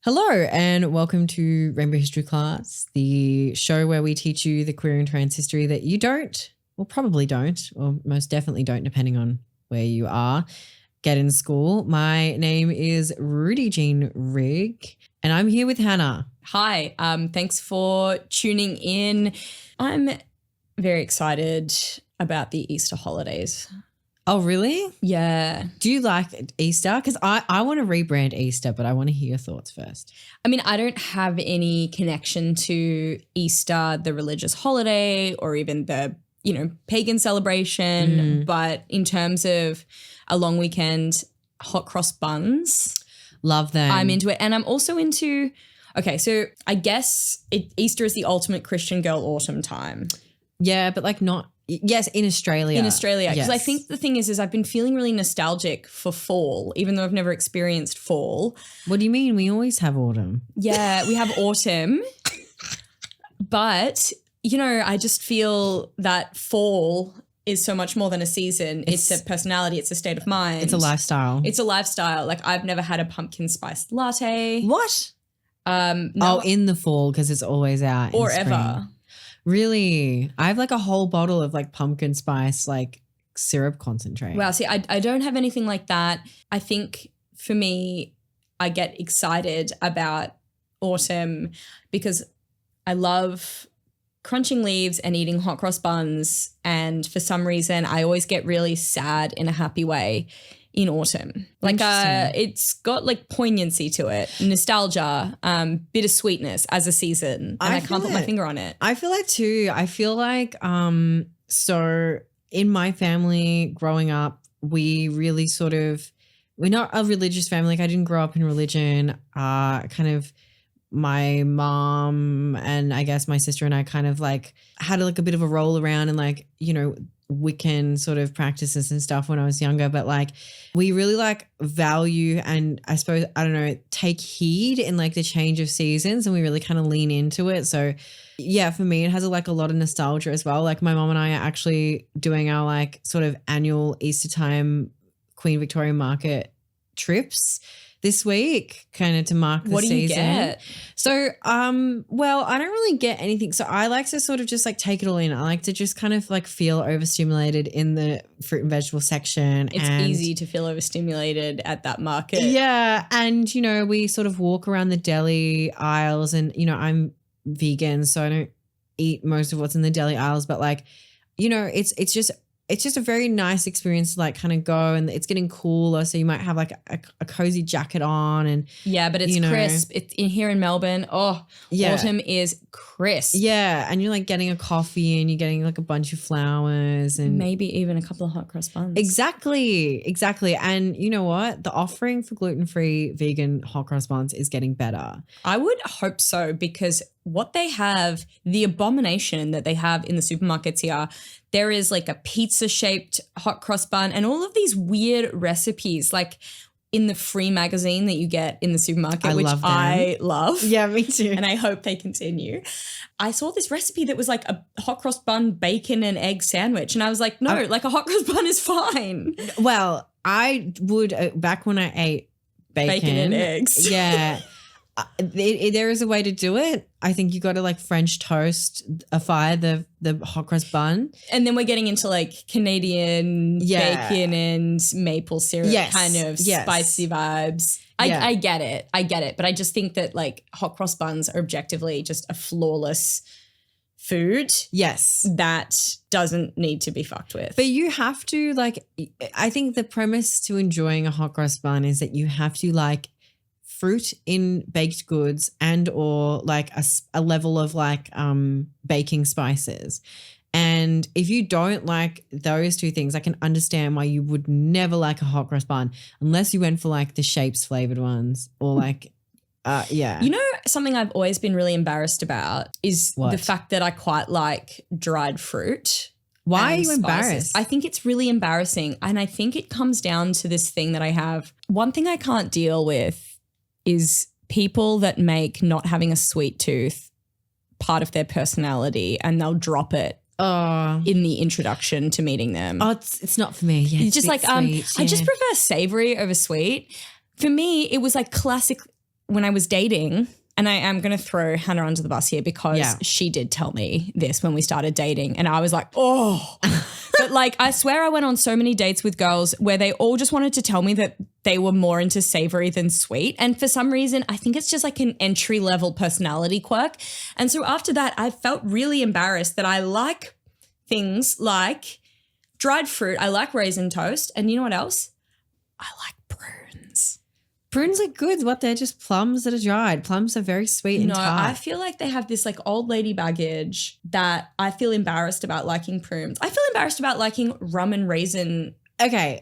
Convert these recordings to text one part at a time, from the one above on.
Hello and welcome to Rainbow History Class, the show where we teach you the queer and trans history that you don't, or probably don't, or most definitely don't, depending on where you are, get in school. My name is Rudy Jean Rigg and I'm here with Hannah. Hi, thanks for tuning in. I'm very excited about the Easter holidays. Oh, really? Yeah. Do you like Easter? Because I want to rebrand Easter, but I want to hear your thoughts first. I mean, I don't have any connection to Easter, the religious holiday, or even the, pagan celebration. But in terms of a long weekend, hot cross buns. Love them. I'm into it. And I'm also into, okay, so I guess Easter is the ultimate Christian girl autumn time. Yeah, but like not. Yes, in Australia. In Australia. Because yes. I think the thing is I've been feeling really nostalgic for fall, even though I've never experienced fall. What do you mean? We always have autumn. Yeah, we have autumn. But, I just feel that fall is so much more than a season. It's a personality. It's a state of mind. It's a lifestyle. It's a lifestyle. Like I've never had a pumpkin spice latte. What? No, in the fall because it's always out. or in ever. spring. Really? I have like a whole bottle of like pumpkin spice like syrup concentrate. Wow. See, I don't have anything like that. I think for me, I get excited about autumn because I love crunching leaves and eating hot cross buns. And for some reason, I always get really sad in a happy way in autumn. Like it's got like poignancy to it, nostalgia, bittersweetness as a season. And I can't put my finger on it. I feel like too. I feel like so in my family growing up, we really we're not a religious family. Like I didn't grow up in religion. My mom and I guess my sister and I kind of like had like a bit of a roll around and like, Wiccan sort of practices and stuff when I was younger, but like we really like value and I suppose, take heed in like the change of seasons and we really kind of lean into it. So yeah, for me, it has a lot of nostalgia as well. Like my mom and I are actually doing our like sort of annual Easter time Queen Victoria Market trips this week, kind of to mark the season. What do you get? So, well, I don't really get anything. So I like to sort of just like take it all in. I like to just kind of like feel overstimulated in the fruit and vegetable section. It's easy to feel overstimulated at that market. Yeah. And, we sort of walk around the deli aisles and, I'm vegan, so I don't eat most of what's in the deli aisles, but like, it's just a very nice experience to like kind of go and it's getting cooler. So you might have like a cozy jacket on and yeah, but it's crisp. It's in here in Melbourne. Oh, yeah. Autumn is crisp. Yeah. And you're like getting a coffee and you're getting like a bunch of flowers and maybe even a couple of hot cross buns. Exactly. And you know what? The offering for gluten-free vegan hot cross buns is getting better. I would hope so because what they have, the abomination that they have in the supermarkets here, there is like a pizza-shaped hot cross bun and all of these weird recipes like in the free magazine that you get in the supermarket, which I love. Yeah, me too. And I hope they continue. I saw this recipe that was like a hot cross bun, bacon and egg sandwich. And I was like, no, like a hot cross bun is fine. Well, I would, back when I ate bacon and eggs. Yeah. There is a way to do it. I think you got to like French toast the hot cross bun. And then we're getting into like Canadian bacon and maple syrup kind of spicy vibes. I get it. But I just think that like hot cross buns are objectively just a flawless food. Yes. That doesn't need to be fucked with. But you have to like, I think the premise to enjoying a hot cross bun is that you have to like fruit in baked goods and or like a level of like baking spices. And if you don't like those two things, I can understand why you would never like a hot cross bun unless you went for like the Shapes flavored ones or like yeah. Something I've always been really embarrassed about is the fact that I quite like dried fruit. Why are you embarrassed? I think it's really embarrassing. And I think it comes down to this thing that I have. One thing I can't deal with is people that make not having a sweet tooth part of their personality and they'll drop it in the introduction to meeting them. Oh, it's not for me. Yeah, it's just like sweet, I just prefer savory over sweet. For me, it was like classic when I was dating, and I am going to throw Hannah under the bus here because she did tell me this when we started dating, and I was like, oh. But like, I swear I went on so many dates with girls where they all just wanted to tell me that they were more into savory than sweet. And for some reason, I think it's just like an entry level personality quirk. And so after that, I felt really embarrassed that I like things like dried fruit. I like raisin toast. And you know what else? I like prunes. Prunes are good. What, they're just plums that are dried. Plums are very sweet and tart. I feel like they have this like old lady baggage that I feel embarrassed about liking prunes. I feel embarrassed about liking rum and raisin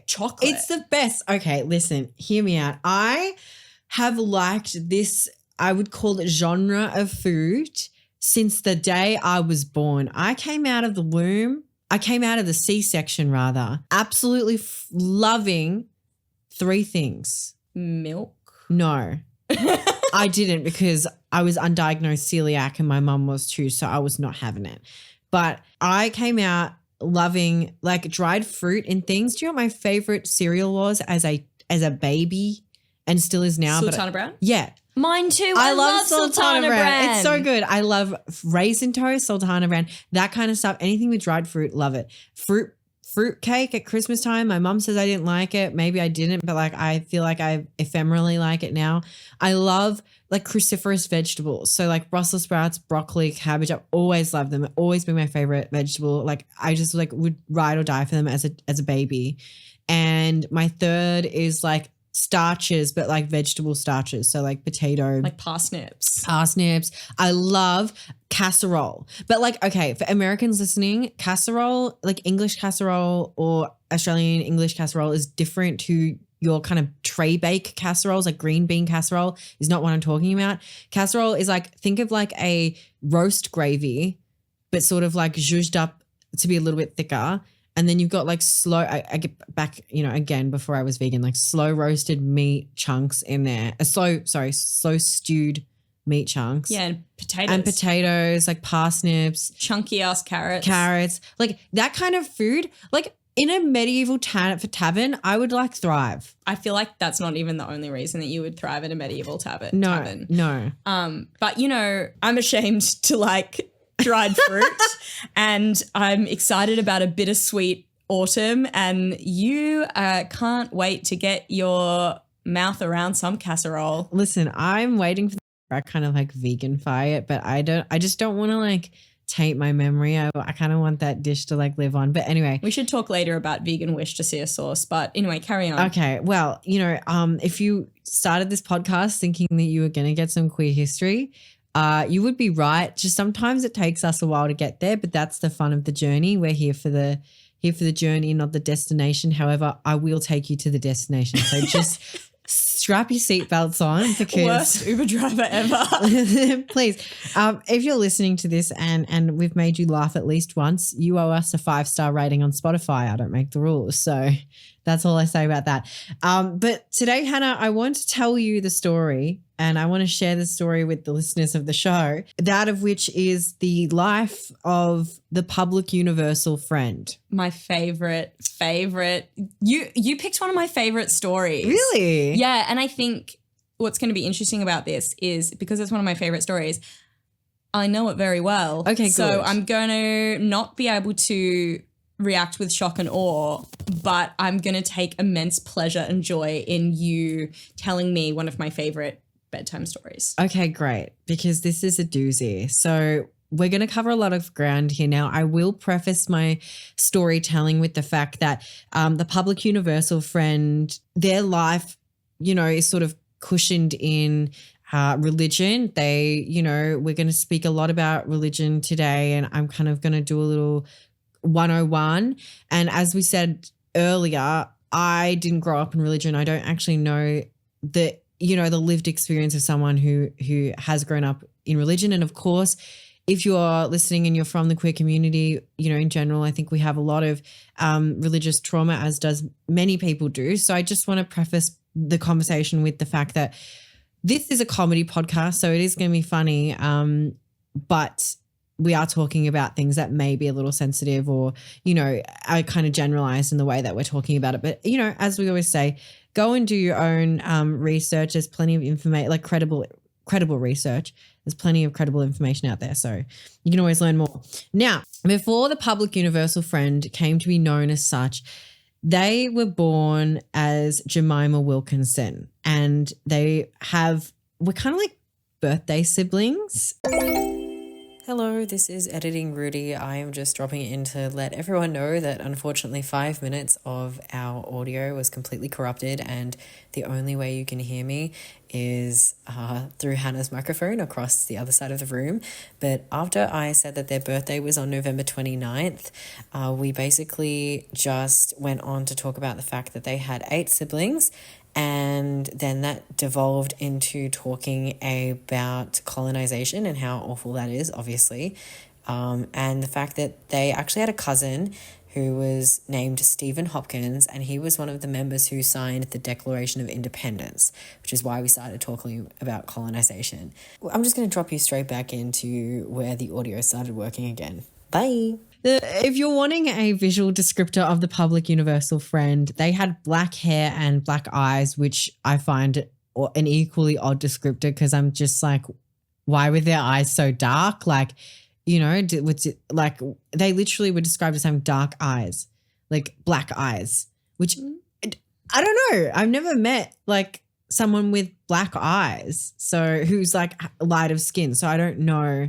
chocolate. It's the best. Okay, listen, hear me out. I have liked this, I would call it genre of food since the day I was born. I came out of the C-section rather, absolutely loving three things. Milk? No, I didn't, because I was undiagnosed celiac and my mum was too, so I was not having it. But I came out loving like dried fruit and things. Do you know what my favorite cereal was as a baby and still is now? Sultana Brown? Yeah. Mine too. I love Sultana Brown. It's so good. I love raisin toast, Sultana Brown, that kind of stuff. Anything with dried fruit, love it. Fruit cake at Christmas time. My mom says I didn't like it. Maybe I didn't, but like I feel like I ephemerally like it now. I love like cruciferous vegetables. So like Brussels sprouts, broccoli, cabbage. I've always loved them. Always been my favorite vegetable. Like I just like would ride or die for them as a baby. And my third is like starches, but like vegetable starches. So like potato. Like parsnips. I love casserole. But like, okay, for Americans listening, casserole, like English casserole or Australian English casserole is different to your kind of tray bake casseroles, like green bean casserole is not what I'm talking about. Casserole is like, think of like a roast gravy, but sort of like zhuzhed up to be a little bit thicker. And then you've got like I get back, you know, again, before I was vegan, like slow roasted meat chunks in there. Slow stewed meat chunks. Yeah, and potatoes, like parsnips. Chunky ass carrots. Like that kind of food, like in a medieval tavern, I would like thrive. I feel like that's not even the only reason that you would thrive in a medieval tavern. No. But you know, I'm ashamed to like dried fruit and I'm excited about a bittersweet autumn, and you can't wait to get your mouth around some casserole. Listen, I'm waiting for I kind of like veganify it, but I just don't want to like taint my memory. I kind of want that dish to like live on. But anyway, we should talk later about vegan Worcestershire sauce, but anyway, carry on. Okay. Well, you know, if you started this podcast thinking that you were going to get some queer history, you would be right. Just sometimes it takes us a while to get there, but that's the fun of the journey. We're here for the journey, not the destination. However, I will take you to the destination. So just strap your seatbelts on, because worst Uber driver ever. Please, if you're listening to this and we've made you laugh at least once, you owe us a 5-star rating on Spotify. I don't make the rules, so that's all I say about that. But today, Hannah, I want to tell you the story, and I want to share the story with the listeners of the show, that of which is the life of the public universal friend. My favorite. You picked one of my favorite stories. Really? Yeah, and I think what's going to be interesting about this is because it's one of my favorite stories, I know it very well. Okay, good. So I'm going to not be able to react with shock and awe, but I'm going to take immense pleasure and joy in you telling me one of my favorite bedtime stories. Okay, great, because this is a doozy. So we're going to cover a lot of ground here now. I will preface my storytelling with the fact that the public universal friend, their life, you know, is sort of cushioned in religion. They, you know, we're going to speak a lot about religion today, and I'm kind of going to do a little 101. And as we said earlier, I didn't grow up in religion. I don't actually know the, you know, the lived experience of someone who has grown up in religion. And of course, if you're listening and you're from the queer community, you know, in general, I think we have a lot of religious trauma, as does many people do. So I just want to preface the conversation with the fact that this is a comedy podcast, so it is going to be funny. But we are talking about things that may be a little sensitive or, you know, are kind of generalized in the way that we're talking about it. But, you know, as we always say, go and do your own research. There's plenty of information, like credible research. There's plenty of credible information out there. So you can always learn more. Now, before the public universal friend came to be known as such, they were born as Jemima Wilkinson, and we're kind of like birthday siblings. Hello, this is Editing Rudy. I am just dropping in to let everyone know that unfortunately 5 minutes of our audio was completely corrupted, and the only way you can hear me is through Hannah's microphone across the other side of the room. But after I said that their birthday was on November 29th, we basically just went on to talk about the fact that they had 8 siblings. And then that devolved into talking about colonization and how awful that is, obviously. And the fact that they actually had a cousin who was named Stephen Hopkins, and he was one of the members who signed the Declaration of Independence, which is why we started talking about colonization. I'm just going to drop you straight back into where the audio started working again. Bye. If you're wanting a visual descriptor of the public universal friend, they had black hair and black eyes, which I find an equally odd descriptor because I'm just like, why were their eyes so dark? Like, you know, like they literally were described as having dark eyes, like black eyes, which I don't know. I've never met like someone with black eyes, so who's like light of skin. So I don't know.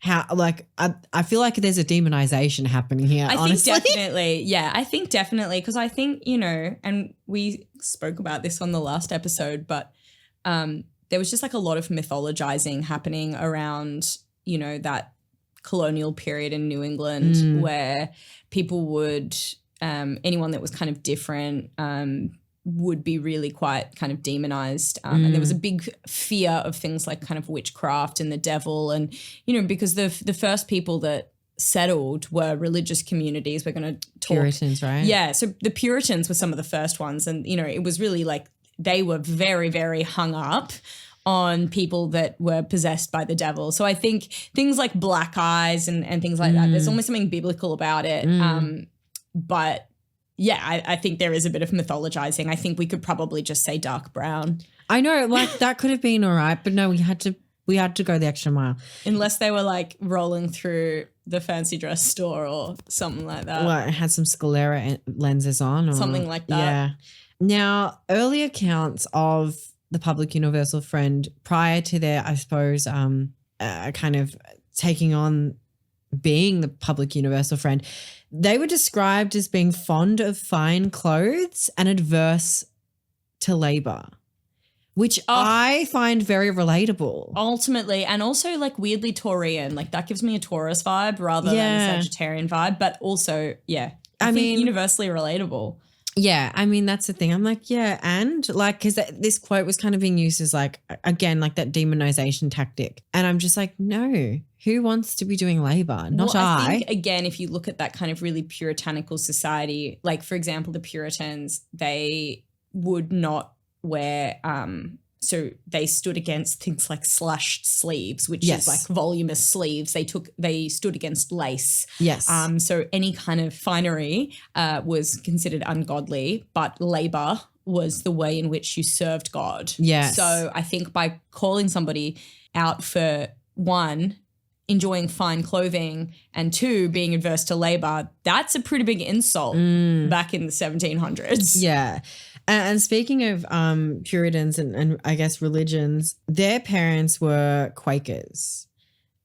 How, like, I feel like there's a demonization happening here, honestly. I think definitely because I think, you know, and we spoke about this on the last episode, but there was just like a lot of mythologizing happening around, you know, that colonial period in New England where people would, anyone that was kind of different would be really quite kind of demonized. And there was a big fear of things like kind of witchcraft and the devil. And, you know, because the first people that settled were religious communities. We're going to talk. Puritans, right? Yeah. So the Puritans were some of the first ones. And, you know, it was really like they were very, very hung up on people that were possessed by the devil. So I think things like black eyes and things like that, there's almost something biblical about it. But yeah, I think there is a bit of mythologizing. I think we could probably just say dark brown. I know, like that could have been all right, but no, we had to go the extra mile. Unless they were like rolling through the fancy dress store or something like that. Well, it had some sclera lenses on. Or, something like that. Yeah. Now, early accounts of the public universal friend prior to their, I suppose, kind of taking on being the public universal friend, they were described as being fond of fine clothes and adverse to labor, which I find very relatable. Ultimately, and also like weirdly Taurian, like that gives me a Taurus vibe rather than a Sagittarian vibe, but also, I mean, universally relatable. Yeah, I mean, that's the thing. I'm like, yeah, and like, because this quote was kind of being used as like, again, like that demonization tactic. And I'm just like, no, who wants to be doing labor? Not I. I think, again, if you look at that kind of really puritanical society, like, for example, the Puritans, they would not wear, so they stood against things like slashed sleeves, which is like voluminous sleeves. They stood against lace. Yes. So any kind of finery was considered ungodly, but labor was the way in which you served God. Yes. So I think by calling somebody out for, one, enjoying fine clothing, and 2, being adverse to labor, that's a pretty big insult back in the 1700s. Yeah. And speaking of Puritans and I guess religions, their parents were Quakers.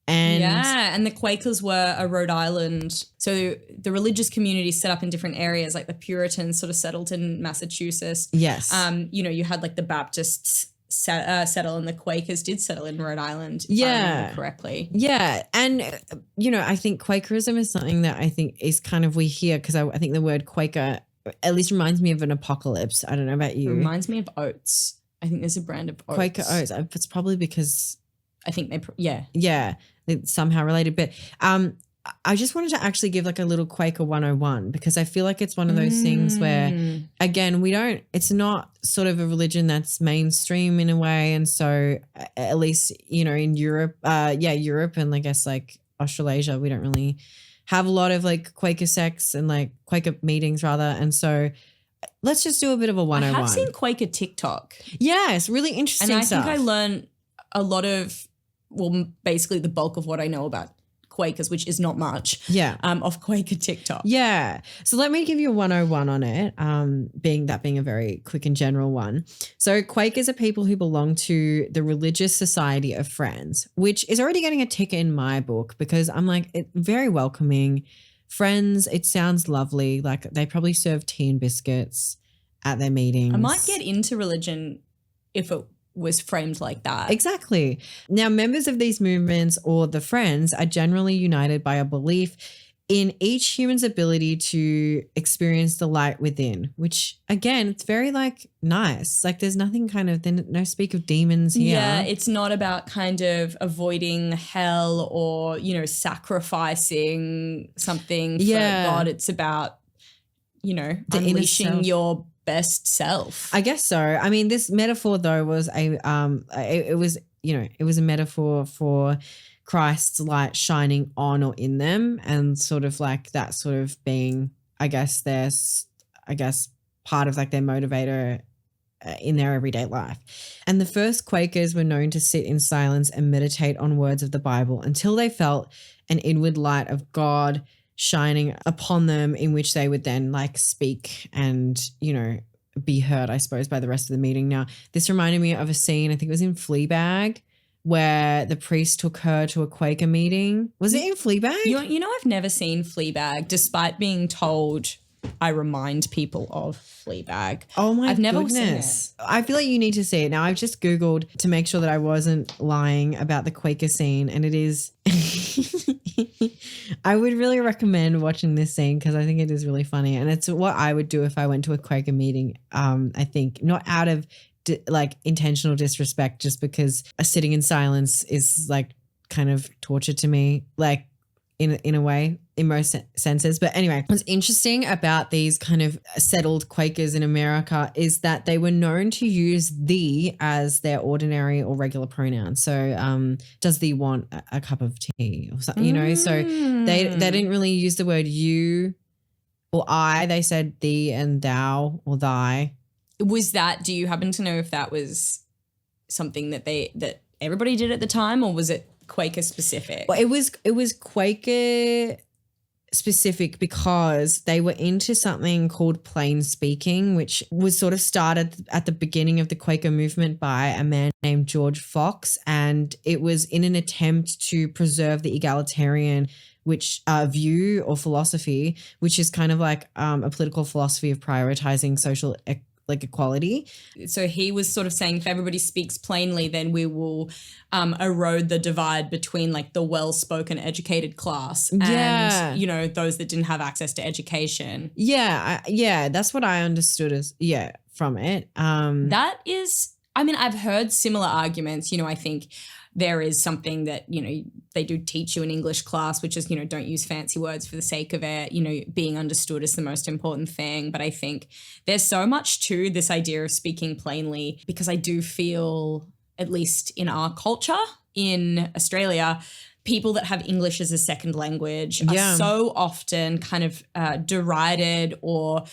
And the Quakers were a Rhode Island. So the religious communities set up in different areas, like the Puritans sort of settled in Massachusetts. Yes. You know, you had like the Baptists settle, and the Quakers did settle in Rhode Island, if I remember correctly. Yeah. And, you know, I think Quakerism is something that I think is kind of, we hear, because I think the word Quaker at least reminds me of an apocalypse. I don't know about you. It reminds me of oats. I think there's a brand of oats. Quaker oats. It's probably because I think they, it's somehow related. But I just wanted to actually give like a little Quaker 101 because I feel like it's one of those things where, again, it's not sort of a religion that's mainstream in a way. And so at least, you know, in Europe, Europe and I guess like Australasia, we don't really have a lot of like Quaker sects and like Quaker meetings rather. And so let's just do a bit of a 101. I have seen Quaker TikTok. Yeah, it's really interesting and I stuff. think I learned a lot of, well, basically the bulk of what I know about Quakers, which is not much, off Quaker TikTok. Yeah. So let me give you a 101 on it, being a very quick and general one. So Quakers are people who belong to the Religious Society of Friends, which is already getting a tick in my book because I'm like, very welcoming. Friends, it sounds lovely. Like they probably serve tea and biscuits at their meetings. I might get into religion if it was framed like that. Exactly. Now, members of these movements or the Friends are generally united by a belief in each human's ability to experience the light within, which again, it's very like nice. Like there's nothing no speak of demons here. Yeah, it's not about kind of avoiding hell or, sacrificing something for God. It's about, unleashing your best self. I guess so. I mean, this metaphor though was it was a metaphor for Christ's light shining on or in them, and sort of like that sort of being, part of like their motivator in their everyday life. And the first Quakers were known to sit in silence and meditate on words of the Bible until they felt an inward light of God shining upon them, in which they would then like speak and, be heard, I suppose, by the rest of the meeting. Now, this reminded me of a scene, I think it was in Fleabag, where the priest took her to a Quaker meeting. Was it in Fleabag? I've never seen Fleabag, despite being told I remind people of Fleabag. Oh my I've never goodness. seen it. I feel like you need to see it. Now, I've just Googled to make sure that I wasn't lying about the Quaker scene, and it is I would really recommend watching this scene because I think it is really funny, and it's what I would do if I went to a Quaker meeting. I think not out of intentional disrespect, just because sitting in silence is like kind of torture to me, like in a way, in most senses. But anyway, what's interesting about these kind of settled Quakers in America is that they were known to use thee as their ordinary or regular pronoun. So does thee want a cup of tea or something, so they didn't really use the word you or I. They said thee and thou or thy. Was that, do you happen to know if that was something that everybody did at the time, or was it Quaker specific? Well, it was Quaker specific because they were into something called plain speaking, which was sort of started at the beginning of the Quaker movement by a man named George Fox, and it was in an attempt to preserve the egalitarian view or philosophy, which is kind of like a political philosophy of prioritizing social equality. So he was sort of saying if everybody speaks plainly, then we will erode the divide between like the well-spoken educated class and, those that didn't have access to education. Yeah, that's what I understood from it. That is, I've heard similar arguments. I think there is something that, they do teach you in English class, which is, don't use fancy words for the sake of it. Being understood is the most important thing. But I think there's so much to this idea of speaking plainly, because I do feel, at least in our culture in Australia, people that have English as a second language are so often kind of derided or,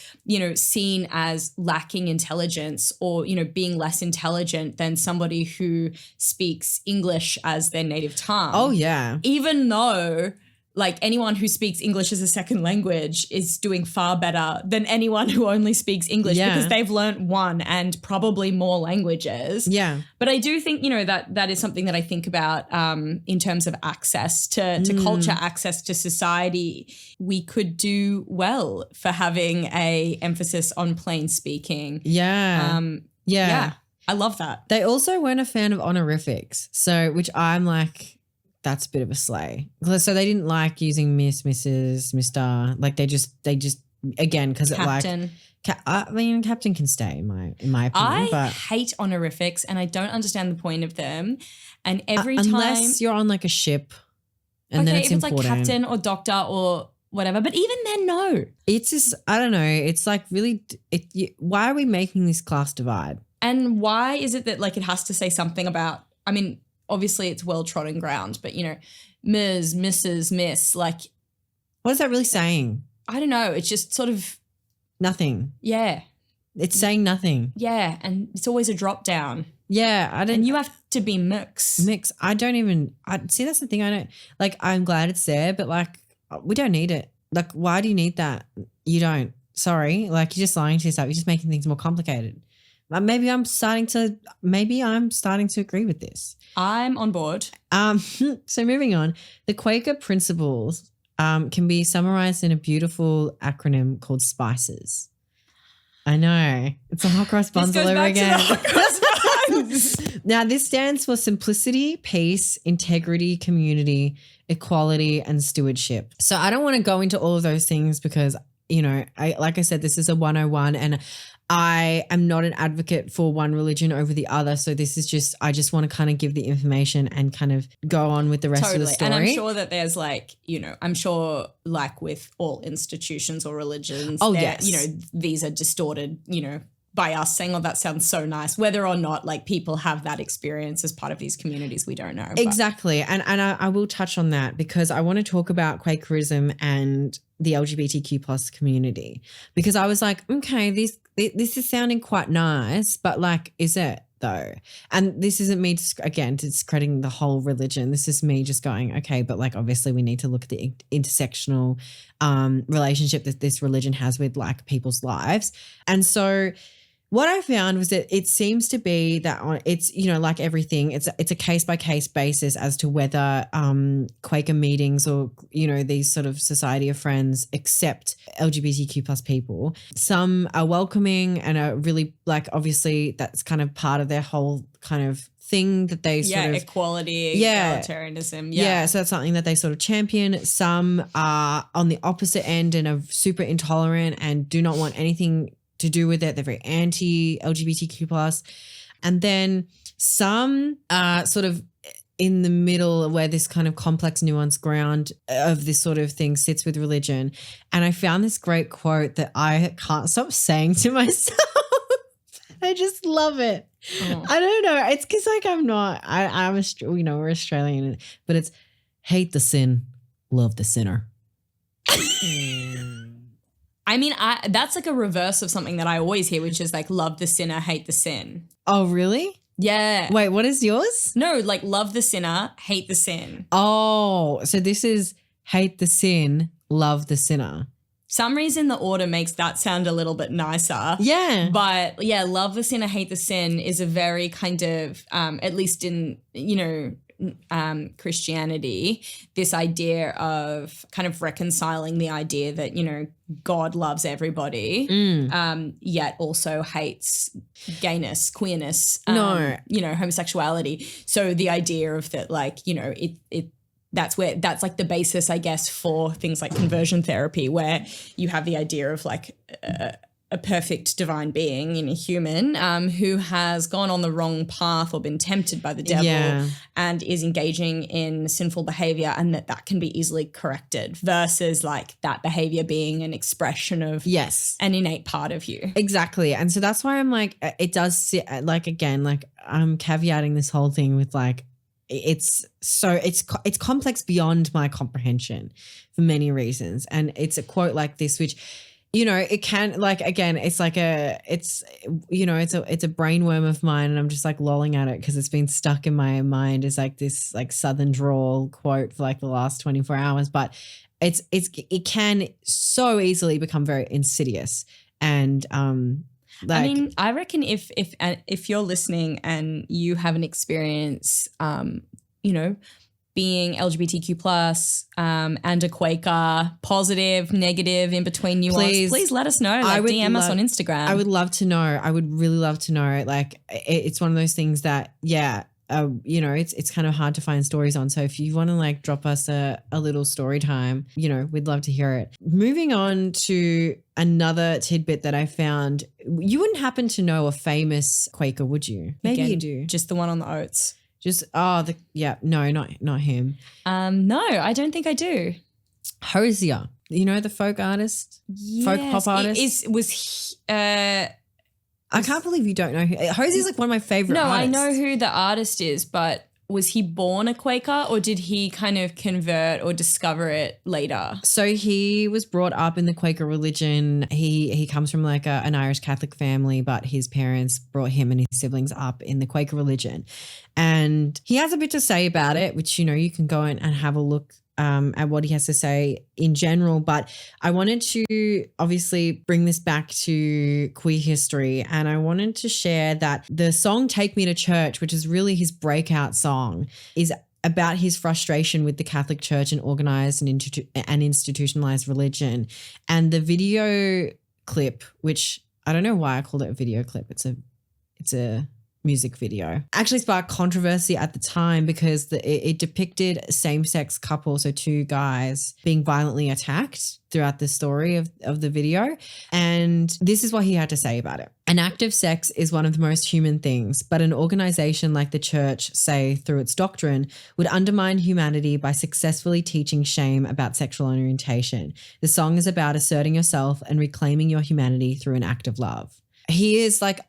seen as lacking intelligence or, being less intelligent than somebody who speaks English as their native tongue. Oh, yeah. Even though like anyone who speaks English as a second language is doing far better than anyone who only speaks English because they've learnt one and probably more languages. Yeah. But I do think, that is something that I think about in terms of access to culture, access to society. We could do well for having a emphasis on plain speaking. Yeah. Yeah. I love that. They also weren't a fan of honorifics. So, which I'm like, that's a bit of a slay. So they didn't like using Miss, Mrs, Mr. Like they just again, because it like Captain can stay in my opinion. I hate honorifics and I don't understand the point of them. And every time, unless you're on like a ship, and then it's important. Like captain or doctor or whatever. But even then, no. It's just, I don't know. It's like really. Why are we making this class divide? And why is it that like it has to say something about? Obviously it's well-trodden ground, but, Ms., Mrs., Miss. Like, What is that really saying? I don't know. It's just sort of, Nothing. yeah. It's saying nothing. Yeah. And it's always a drop down. Yeah, And you have to be mix. I don't even see, that's the thing. I don't like, I'm glad it's there, but like we don't need it. Like, why do you need that? You don't. Sorry. Like, you're just lying to yourself. You're just making things more complicated. Maybe I'm starting to agree with this. I'm on board. So moving on, the Quaker principles can be summarized in a beautiful acronym called S.P.I.C.E.S. I know. It's a hot cross buns all over again. Now, this stands for simplicity, peace, integrity, community, equality, and stewardship. So I don't want to go into all of those things because, you know, like I said, this is a 101 and I am not an advocate for one religion over the other. So this is just, I just want to kind of give the information and kind of go on with the rest of the story. And I'm sure that there's like, you know, I'm sure like with all institutions or religions, yes. You know, these are distorted, you know, by us saying, oh, that sounds so nice. Whether or not like people have that experience as part of these communities, we don't know. Exactly. And I will touch on that because I want to talk about Quakerism and the LGBTQ plus community because I was like, okay, this is sounding quite nice, but like, is it though? And this isn't me again discrediting the whole religion. This is me just going, okay, but like obviously we need to look at the intersectional relationship that this religion has with like people's lives. And so what I found was that it seems to be that it's, you know, like everything, it's a case by case basis as to whether Quaker meetings or, you know, these sort of society of friends accept LGBTQ plus people. Some are welcoming and are really like, obviously that's kind of part of their whole kind of thing that they sort of equality, egalitarianism. Yeah, so that's something that they sort of champion. Some are on the opposite end and are super intolerant and do not want anything to do with it. They're very anti-LGBTQ plus. And then some are sort of in the middle where this kind of complex nuanced ground of this sort of thing sits with religion. And I found this great quote that I can't stop saying to myself. I just love it. Oh. I don't know. It's because like I'm you know, we're Australian, but it's hate the sin, love the sinner. I mean, that's like a reverse of something that I always hear, which is like love the sinner, hate the sin. Oh, really? Yeah. Wait, what is yours? No, like love the sinner, hate the sin. Oh, so this is hate the sin, love the sinner. Some reason the order makes that sound a little bit nicer. Yeah. But yeah, love the sinner, hate the sin is a very kind of, at least in, you know, Christianity, this idea of kind of reconciling the idea that, you know, God loves everybody, yet also hates gayness, queerness, you know, homosexuality. So the idea of that, like, you know, that's like the basis, I guess, for things like conversion therapy, where you have the idea of like a perfect divine being in a human who has gone on the wrong path or been tempted by the devil and is engaging in sinful behavior, and that can be easily corrected versus like that behavior being an expression of an innate part of you. Exactly. And so that's why I'm like, it does sit like, again, like I'm caveating this whole thing with like, it's complex beyond my comprehension for many reasons. And it's a quote like this, which, you know, it can like, again, it's like it's a brainworm of mine, and I'm just like lolling at it because it's been stuck in my mind as like this like Southern drawl quote for like the last 24 hours. But it can so easily become very insidious. And like, I mean, I reckon if you're listening and you have an experience, you know, being LGBTQ plus and a Quaker, positive, negative, in between nuance, please let us know. Like DM us on Instagram. I would love to know. I would really love to know. Like it's one of those things that, you know, it's kind of hard to find stories on. So if you want to like drop us a little story time, you know, we'd love to hear it. Moving on to another tidbit that I found. You wouldn't happen to know a famous Quaker, would you? Maybe you do. Just the one on the oats. No, not him. No, I don't think I do. Hozier, you know, the folk artist, folk pop artist. I can't believe you don't know who. Hozier's like one of my favorite artists. I know who the artist is, but was he born a Quaker or did he kind of convert or discover it later? So he was brought up in the Quaker religion. He comes from like an Irish Catholic family, but his parents brought him and his siblings up in the Quaker religion. And he has a bit to say about it, which, you know, you can go and have a look at what he has to say in general. But I wanted to obviously bring this back to queer history, and I wanted to share that the song Take Me to Church, which is really his breakout song, is about his frustration with the Catholic Church and organized and institutionalized religion. And the video clip, which I don't know why I called it a video clip, it's a music video, actually sparked controversy at the time because it depicted a same-sex couple, so two guys, being violently attacked throughout the story of the video. And this is what he had to say about it. An act of sex is one of the most human things, but an organization like the church, say through its doctrine, would undermine humanity by successfully teaching shame about sexual orientation. The song is about asserting yourself and reclaiming your humanity through an act of love. He is like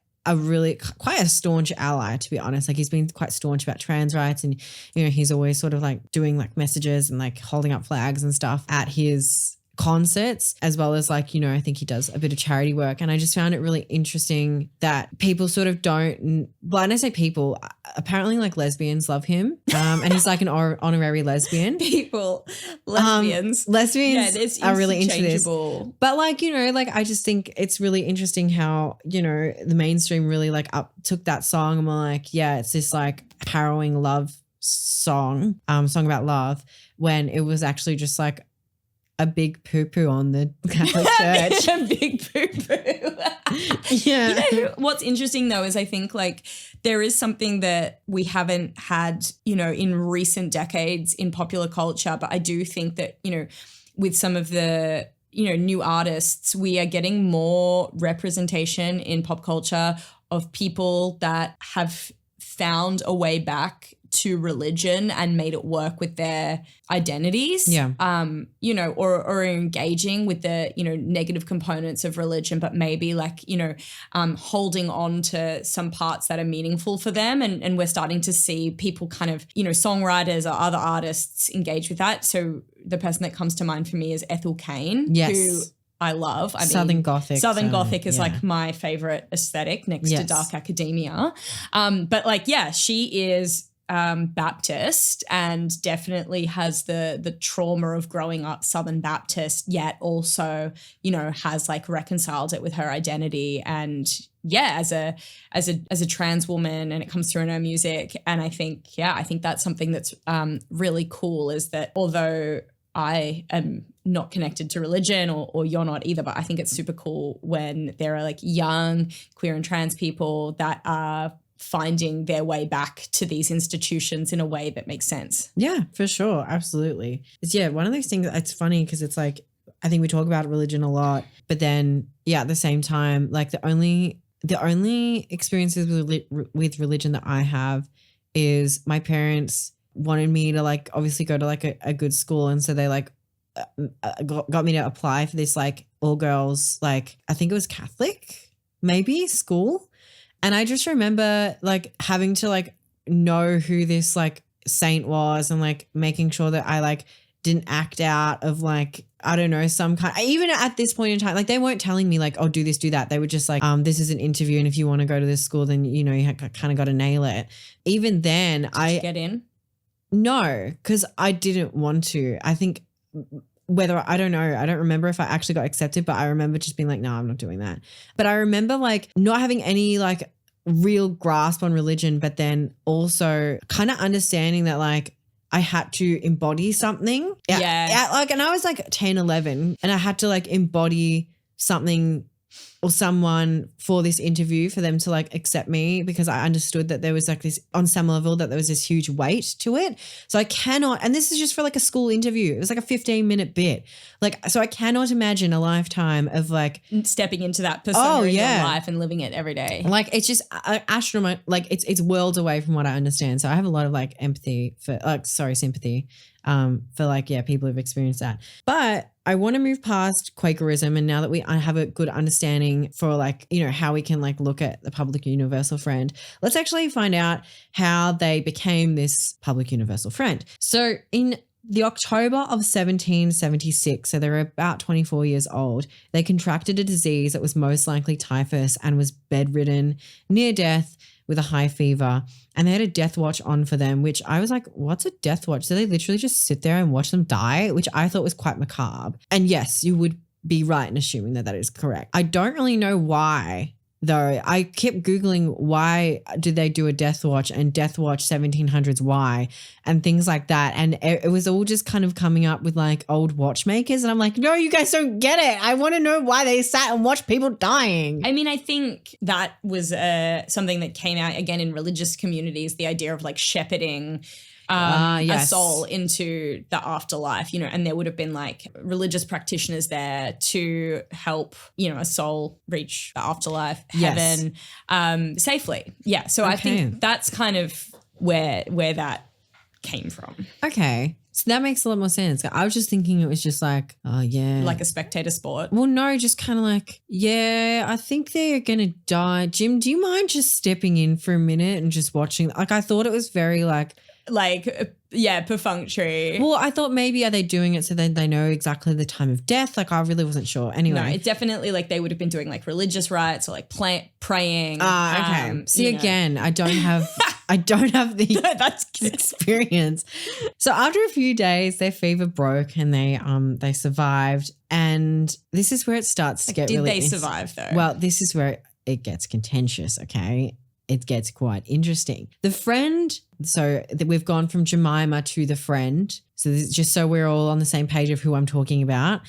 quite a staunch ally, to be honest. Like, he's been quite staunch about trans rights, and, you know, he's always sort of like doing like messages and like holding up flags and stuff at his concerts, as well as like, you know, I think he does a bit of charity work. And I just found it really interesting that people sort of don't, well, when I say people, apparently like lesbians love him, and he's like an honorary lesbian. Lesbians are really into this. But like, you know, like I just think it's really interesting how, you know, the mainstream really like took that song and were like, yeah, it's this like harrowing love song about love, when it was actually just like a big poo-poo on the Catholic Church. A big poo-poo. Yeah. You know, what's interesting though is I think like there is something that we haven't had, you know, in recent decades in popular culture, but I do think that, you know, with some of the, you know, new artists, we are getting more representation in pop culture of people that have found a way back to religion and made it work with their identities. Yeah. You know, or engaging with the, you know, negative components of religion, but maybe like, you know, holding on to some parts that are meaningful for them. And we're starting to see people kind of, you know, songwriters or other artists engage with that. So the person that comes to mind for me is Ethel Cain, who I love. I mean, Southern Gothic is like my favorite aesthetic next to dark academia. But like, yeah, she is Baptist and definitely has the trauma of growing up Southern Baptist, yet also, you know, has like reconciled it with her identity. And yeah, as a trans woman, and it comes through in her music. And I think that's something that's really cool, is that although I am not connected to religion, or you're not either, but I think it's super cool when there are like young queer and trans people that are finding their way back to these institutions in a way that makes sense. Yeah, for sure. Absolutely. It's one of those things. It's funny because it's like, I think we talk about religion a lot, but then at the same time, like the only experiences with religion that I have is my parents wanted me to like obviously go to like a good school, and so they like got me to apply for this like all girls, like I think it was Catholic maybe school. And I just remember like having to like know who this like saint was, and like making sure that I like didn't act out of like, I don't know, some kind, even at this point in time, like they weren't telling me like, oh, do this, do that. They were just like, this is an interview, and if you want to go to this school, then, you know, you kind of got to nail it. Even then, Did you get in? No, because I didn't want to. I think I don't know. I don't remember if I actually got accepted, but I remember just being like, no, I'm not doing that. But I remember like not having any like real grasp on religion, but then also kind of understanding that like I had to embody something. Yeah. Like, and I was like 10, 11, and I had to like embody something or someone for this interview for them to like accept me, because I understood that there was like this, on some level, that there was this huge weight to it. So I cannot, and this is just for like a school interview. It was like a 15-minute bit. Like, so I cannot imagine a lifetime of like stepping into that persona in your life and living it every day. Like, it's just astronomical. Like it's worlds away from what I understand. So I have a lot of like sympathy for like, people who've experienced that. But I want to move past Quakerism, and now that I have a good understanding for like, you know, how we can like look at the public universal friend, let's actually find out how they became this public universal friend. So in the October of 1776, so they were about 24 years old, they contracted a disease that was most likely typhus and was bedridden, near death, with a high fever. And they had a death watch on for them, which I was like, what's a death watch? So they literally just sit there and watch them die, which I thought was quite macabre. And yes, you would be right in assuming that that is correct. I don't really know why, though. I kept Googling why did they do a death watch and death watch 1700s why and things like that. And it was all just kind of coming up with like old watchmakers. And I'm like, no, you guys don't get it. I want to know why they sat and watched people dying. I mean, I think that was something that came out again in religious communities, the idea of like shepherding a soul into the afterlife, you know, and there would have been like religious practitioners there to help, you know, a soul reach the afterlife, heaven, safely. Yeah. So I think that's kind of where that came from. Okay. So that makes a lot more sense. I was just thinking it was just like, oh yeah. Like a spectator sport. Well, no, just kind of like, yeah, I think they're going to die. Jim, do you mind just stepping in for a minute and just watching? Like I thought it was very like, perfunctory. Well, I thought maybe are they doing it so then they know exactly the time of death? Like I really wasn't sure. Anyway. No, it definitely like they would have been doing like religious rites or like praying. Okay. See, again, I don't have the that's experience. So after a few days, their fever broke and they survived. And this is where it starts to get really. Did they survive though? Well, this is where it gets contentious. Okay. It gets quite interesting. The friend, so we've gone from Jemima to the friend. So this is just so we're all on the same page of who I'm talking about.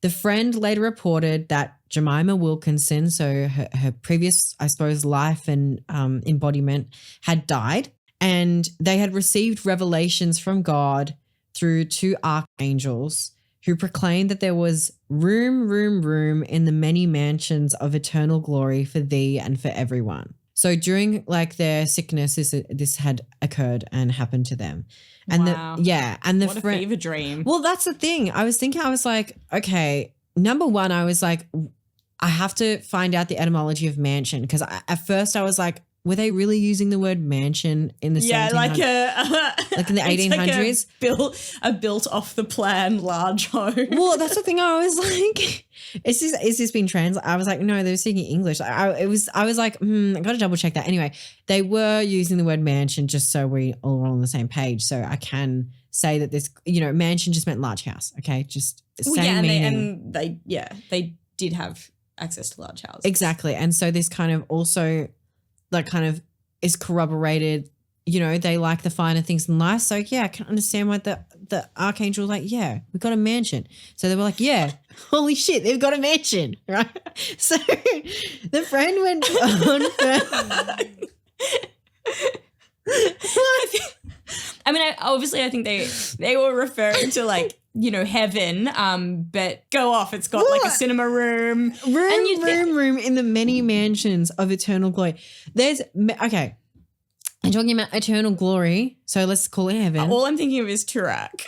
The friend later reported that Jemima Wilkinson, so her previous, I suppose, life and embodiment had died, and they had received revelations from God through two archangels who proclaimed that there was room in the many mansions of eternal glory for thee and for everyone. So during like their sickness, this had occurred and happened to them. And wow. What a fever dream. Well, that's the thing. I was like, okay, number one, I was like, I have to find out the etymology of mansion because at first I was like, were they really using the word mansion in the 1700s? Like in the 1800s? Like a built off the plan large home. Well, that's the thing. I was like, is this being translated? I was like, no, they're speaking English. I was like, I got to double check that. Anyway, they were using the word mansion just so we all are on the same page. So I can say that this, you know, mansion just meant large house. Okay, just same meaning. They did have access to large houses. Exactly, and so this kind of also like kind of is corroborated, you know, they like the finer things in life. So yeah, I can understand why the archangel was like, yeah, we got a mansion. So they were like, yeah, holy shit, they've got a mansion, right? So the friend went on I mean, I think they were referring to like, you know, heaven, but go off. It's got like a cinema room. Room in the many mansions of eternal glory. Okay. I'm talking about eternal glory, so let's call it heaven. All I'm thinking of is Turak.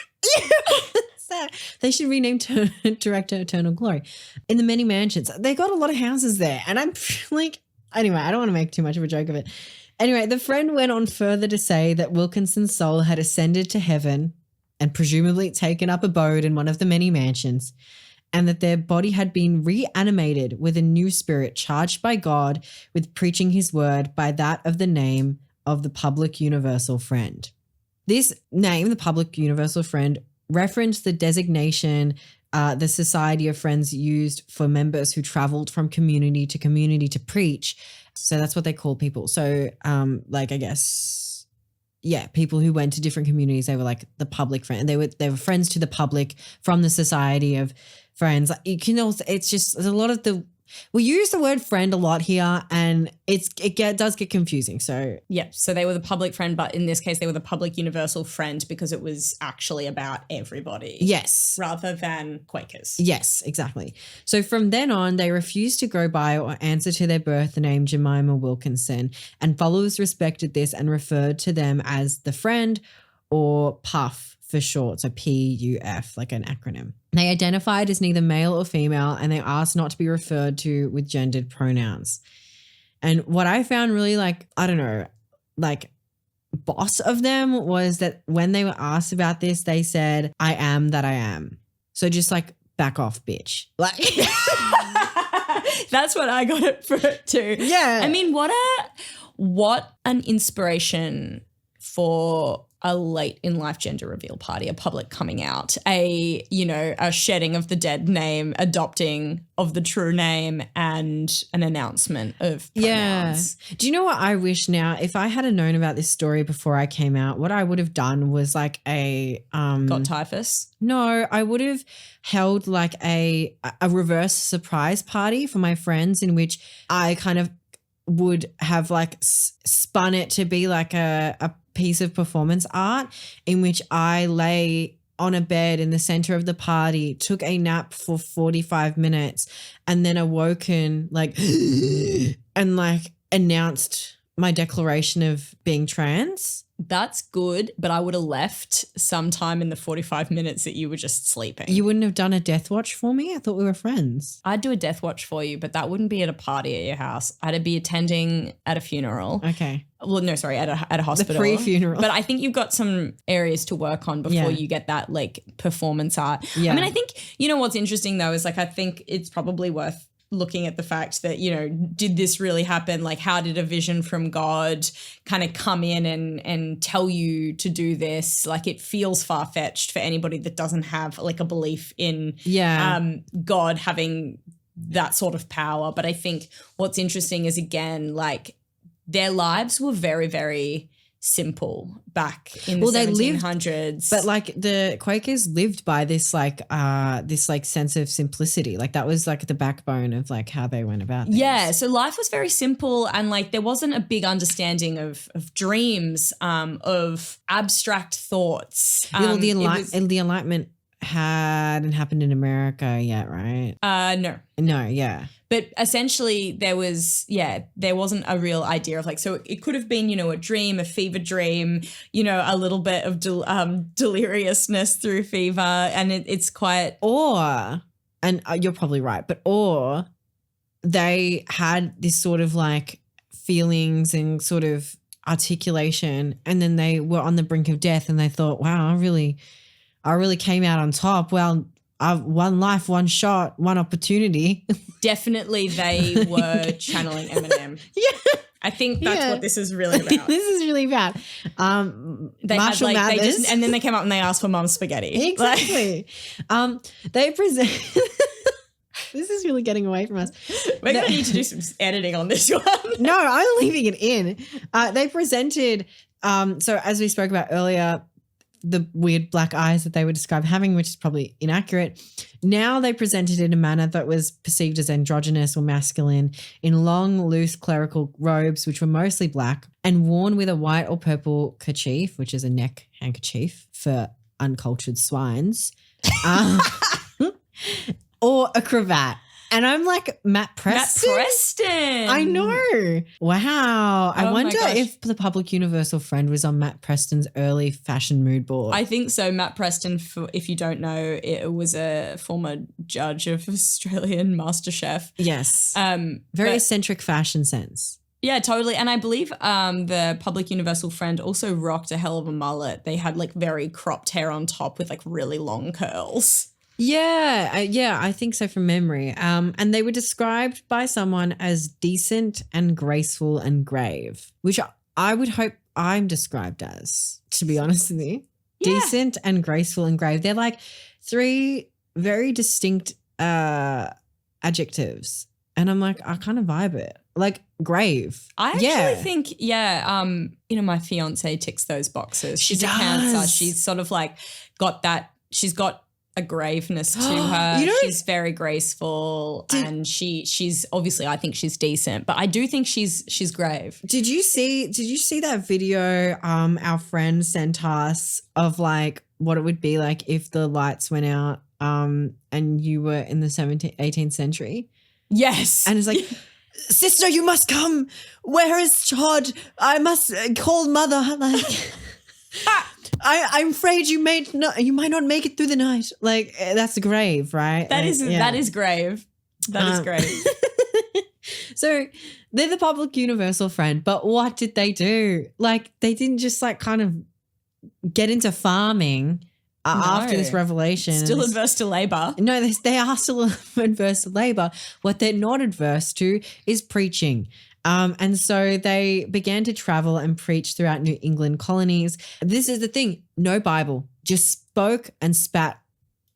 They should rename Turak to Eternal Glory. In the many mansions. They got a lot of houses there. And I'm like, anyway, I don't want to make too much of a joke of it. Anyway, the friend went on further to say that Wilkinson's soul had ascended to heaven and presumably taken up abode in one of the many mansions, and that their body had been reanimated with a new spirit charged by God with preaching his word by that of the name of the public universal friend. This name, the public universal friend, referenced the designation the Society of Friends used for members who traveled from community to preach. So that's what they call people. So like, I guess, yeah, people who went to different communities, they were like the public friend. They were friends to the public from the Society of Friends. Like, you can also, it's just there's a lot of we use the word friend a lot here, and it does get confusing. So yeah, so they were the public friend, but in this case they were the public universal friend because it was actually about everybody. Yes. Rather than Quakers. Yes, exactly. So from then on, they refused to go by or answer to their birth name Jemima Wilkinson, and followers respected this and referred to them as the friend or PUF for short, so PUF, like an acronym. They identified as neither male or female, and they asked not to be referred to with gendered pronouns. And what I found really boss of them was that when they were asked about this, they said, I am that I am. So just like back off, bitch. Like that's what I got it for it too. Yeah. I mean, what an inspiration for a late in life gender reveal party, a public coming out, a shedding of the dead name, adopting of the true name, and an announcement of pronouns. Yeah. Do you know what I wish now? If I had known about this story before I came out, what I would have done was like got typhus? No, I would have held like a reverse surprise party for my friends in which I kind of would have like spun it to be like a piece of performance art in which I lay on a bed in the center of the party, took a nap for 45 minutes and then awoken like and like announced my declaration of being trans. That's good, but I would have left sometime in the 45 minutes that you were just sleeping. You wouldn't have done a death watch for me? I thought we were friends. I'd do a death watch for you, but that wouldn't be at a party at your house. I'd be attending at a funeral. Okay. Well, no, sorry, at a hospital. The pre-funeral. But I think you've got some areas to work on before you get that like performance art. Yeah. I mean, I think, what's interesting though is like I think it's probably worth looking at the fact that, did this really happen? Like how did a vision from God kind of come in and tell you to do this? Like it feels far-fetched for anybody that doesn't have like a belief in God having that sort of power. But I think what's interesting is, again, like their lives were very, very simple back in the 1700s. But like the Quakers lived by this sense of simplicity. Like that was like the backbone of like how they went about things. Yeah, so life was very simple and like there wasn't a big understanding of dreams, of abstract thoughts. The Enlightenment hadn't happened in America yet, right? No, yeah. But essentially there wasn't a real idea of like, so it could have been, a dream, a fever dream, a little bit of deliriousness through fever. And it's quite. And you're probably right, or they had this sort of like feelings and sort of articulation and then they were on the brink of death and they thought, wow, I really came out on top. Well, one life, one shot, one opportunity. Definitely they were channeling Eminem. Yeah. I think that's what this is really about. This is really bad. They Marshall had like, Mathers. and then they came up and they asked for mum's spaghetti. Exactly. They present. This is really getting away from us. We're going to need to do some editing on this one. No, I'm leaving it in. They presented, so as we spoke about earlier, the weird black eyes that they were described having, which is probably inaccurate. Now they presented in a manner that was perceived as androgynous or masculine in long, loose clerical robes, which were mostly black and worn with a white or purple kerchief, which is a neck handkerchief for uncultured swines, or a cravat. And I'm like, Matt Preston? Matt Preston. I know. Wow. I Oh my wonder gosh. if the Public Universal Friend was on Matt Preston's early fashion mood board. I think so. Matt Preston, if you don't know, it was a former judge of Australian MasterChef. Yes. Very but- eccentric fashion sense. Yeah, totally. And I believe the Public Universal Friend also rocked a hell of a mullet. They had like very cropped hair on top with like really long curls. Yeah, I think so from memory. And they were described by someone as decent and graceful and grave, which I would hope I'm described as, to be honest with you. Yeah. Decent and graceful and grave. They're like three very distinct adjectives. And I'm like, I kind of vibe it. Like grave. I actually think, my fiance ticks those boxes. She's a Cancer. She's sort of like got that, she's got a graveness to her. She's very graceful and she's obviously, I think she's decent, but I do think she's grave. Did you see that video our friend sent us of like what it would be like if the lights went out and you were in the 18th century? Yes. And it's like, sister, you must come. Where is Chod? I must call mother. Like, I'm afraid you might not make it through the night. Like, that's grave, right? That is yeah. that is grave. That is grave. So they're the public universal friend, but what did they do? Like, they didn't just like kind of get into farming after this revelation. Still adverse to labor. No, they are still adverse to labor. What they're not adverse to is preaching. And so they began to travel and preach throughout New England colonies. This is the thing, no Bible, just spoke and spat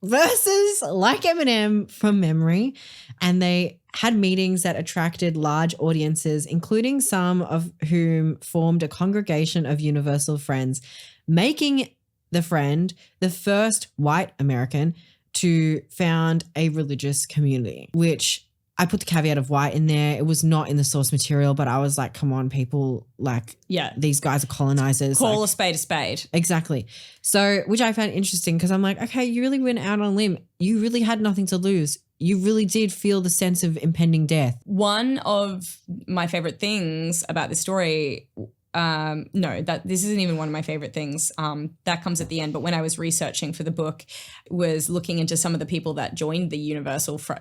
verses like Eminem from memory. And they had meetings that attracted large audiences, including some of whom formed a congregation of universal friends, making the Friend the first white American to found a religious community, which I put the caveat of white in there. It was not in the source material, but I was like, come on, people, like, these guys are colonizers. Call like, a spade a spade. Exactly. So, which I found interesting because I'm like, okay, you really went out on a limb. You really had nothing to lose. You really did feel the sense of impending death. One of my favorite things about this story, this isn't even one of my favorite things. That comes at the end. But when I was researching for the book, was looking into some of the people that joined the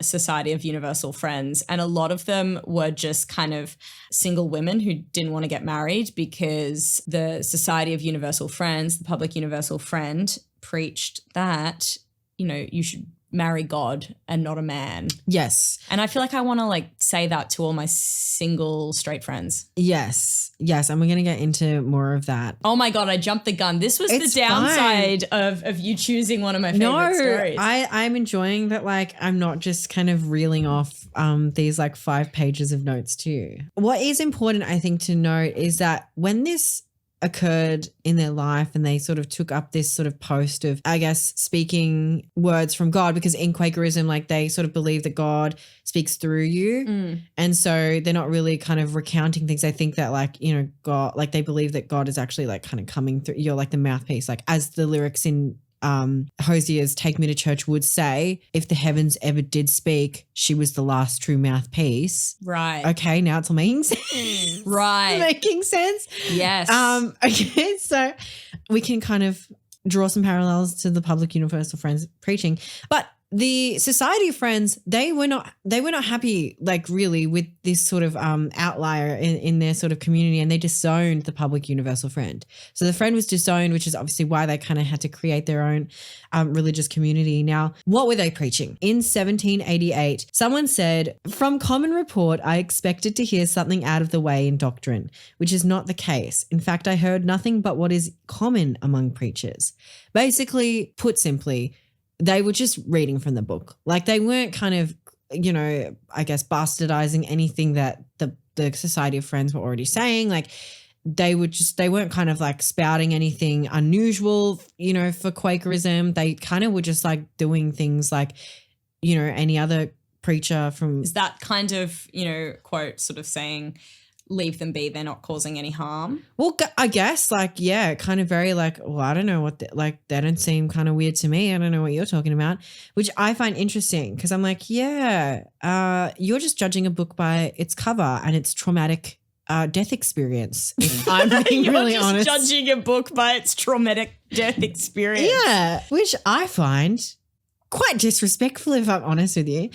Society of Universal Friends, and a lot of them were just kind of single women who didn't want to get married because the Society of Universal Friends, the public universal friend, preached that, you should marry God and not a man. Yes. And I feel like I want to like say that to all my single straight friends. Yes. And we're going to get into more of that. Oh my God, I jumped the gun. This was the downside of you choosing one of my favorite stories. I'm enjoying that. Like, I'm not just kind of reeling off these like 5 pages of notes too. What is important, I think, to note is that when this occurred in their life and they sort of took up this sort of post of, I guess, speaking words from God, because in Quakerism, like, they sort of believe that God speaks through you. And so they're not really kind of recounting things. I think that, like, God, like, they believe that God is actually like kind of coming through. You're like the mouthpiece, like, as the lyrics in Hozier's Take Me to Church would say, if the heavens ever did speak, she was the last true mouthpiece. Right. Okay, now it's all making sense. Right. Making sense. Yes. Okay, so we can kind of draw some parallels to the public universal friends preaching. But the Society of Friends, they were not happy, like, really, with this sort of outlier in their sort of community, and they disowned the public universal friend. So the friend was disowned, which is obviously why they kind of had to create their own religious community. Now, what were they preaching? In 1788, someone said, "From common report, I expected to hear something out of the way in doctrine, which is not the case. In fact, I heard nothing but what is common among preachers." Basically, put simply, they were just reading from the book. Like, they weren't kind of, I guess, bastardizing anything that the Society of Friends were already saying. Like, they weren't kind of like spouting anything unusual, for Quakerism. They kind of were just like doing things like, any other preacher from. Is that kind of, quote sort of saying, leave them be, they're not causing any harm? Well, I guess, like, yeah, kind of very like, well, I don't know what, they don't seem kind of weird to me. I don't know what you're talking about, which I find interesting because I'm like, yeah, you're just judging a book by its cover and its traumatic death experience. If I'm being really honest. You're just judging a book by its traumatic death experience. Yeah, which I find quite disrespectful, if I'm honest with you.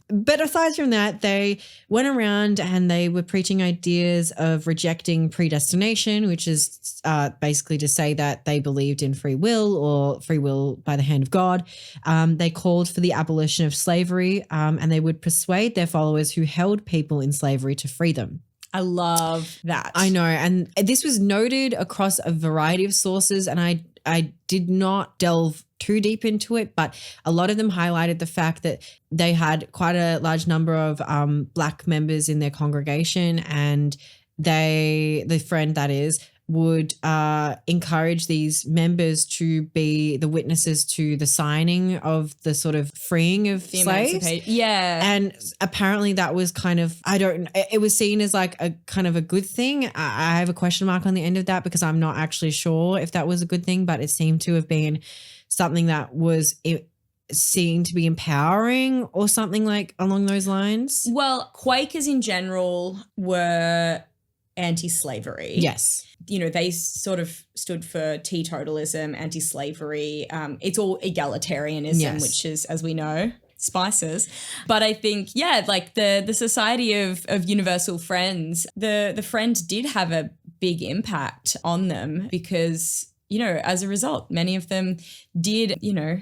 But aside from that, they went around and they were preaching ideas of rejecting predestination, which is basically to say that they believed in free will or free will by the hand of God. They called for the abolition of slavery, and they would persuade their followers who held people in slavery to free them. I love that. I know. And this was noted across a variety of sources, and I did not delve too deep into it, but a lot of them highlighted the fact that they had quite a large number of Black members in their congregation, and the friend, that is, would encourage these members to be the witnesses to the signing of the sort of freeing of slaves. Yeah. And apparently that was kind of, it was seen as like a kind of a good thing. I have a question mark on the end of that because I'm not actually sure if that was a good thing, but it seemed to have been something that was seen to be empowering or something like along those lines. Well, Quakers in general were anti-slavery. Yes. You know, they sort of stood for teetotalism, anti-slavery. It's all egalitarianism, Yes. which is, as we know, spices. But I think, yeah, like the Society of Universal Friends, the Friend did have a big impact on them because, you know, as a result, many of them did, you know,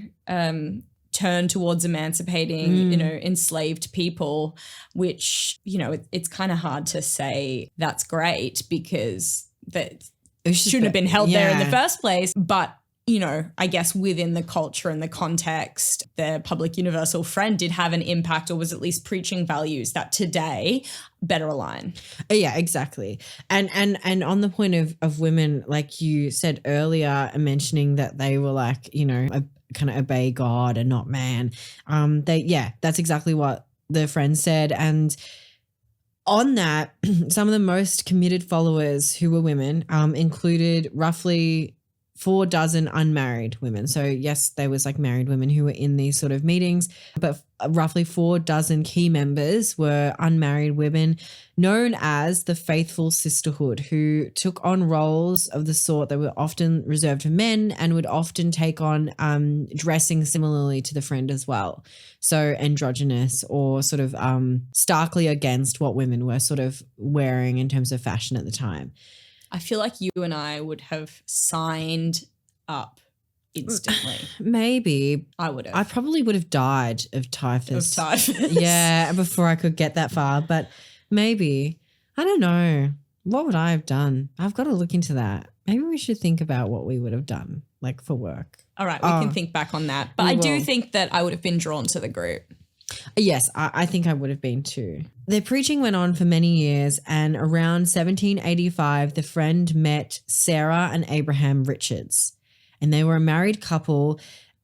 turn towards emancipating, you know, enslaved people, which, you know, it's kind of hard to say that's great because that shouldn't have been held there in the first place. But, you know, I guess within the culture and the context, the Public Universal Friend did have an impact, or was at least preaching values that today better align. Yeah, exactly. And on the point of women, like you said earlier, mentioning that they were like, you know, kind of obey God and not man. That's exactly what the Friend said. And on that, some of the most committed followers who were women included roughly 4 dozen unmarried women. So yes, there was like married women who were in these sort of meetings, but roughly 4 dozen key members were unmarried women known as the Faithful Sisterhood, who took on roles of the sort that were often reserved for men and would often take on dressing similarly to the Friend as well. So androgynous, or sort of starkly against what women were sort of wearing in terms of fashion at the time. I feel like you and I would have signed up instantly. Maybe. I would have. I probably would have died of typhus. Yeah, before I could get that far. But maybe. I don't know. What would I have done? I've got to look into that. Maybe we should think about what we would have done, like for work. All right, we can think back on that. But I do think that I would have been drawn to the group. Yes, I think I would have been too. Their preaching went on for many years, and around 1785, the Friend met Sarah and Abraham Richards, and they were a married couple,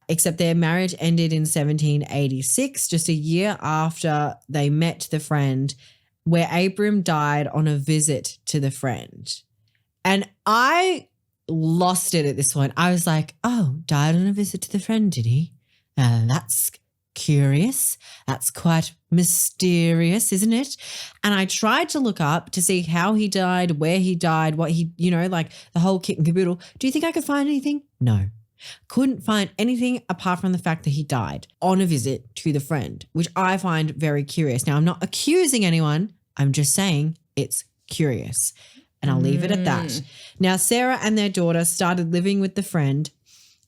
except their marriage ended in 1786, just a year after they met the Friend, where Abram died on a visit to the Friend. And I lost it at this point. I was like, oh, died on a visit to the Friend, did he? That's curious. That's quite mysterious, isn't it? And I tried to look up to see how he died, where he died, what he, you know, like the whole kit and caboodle. Do you think I could find anything? No. Couldn't find anything apart from the fact that he died on a visit to the Friend, which I find very curious. Now, I'm not accusing anyone. I'm just saying it's curious. And I'll leave it at that. Now, Sarah and their daughter started living with the Friend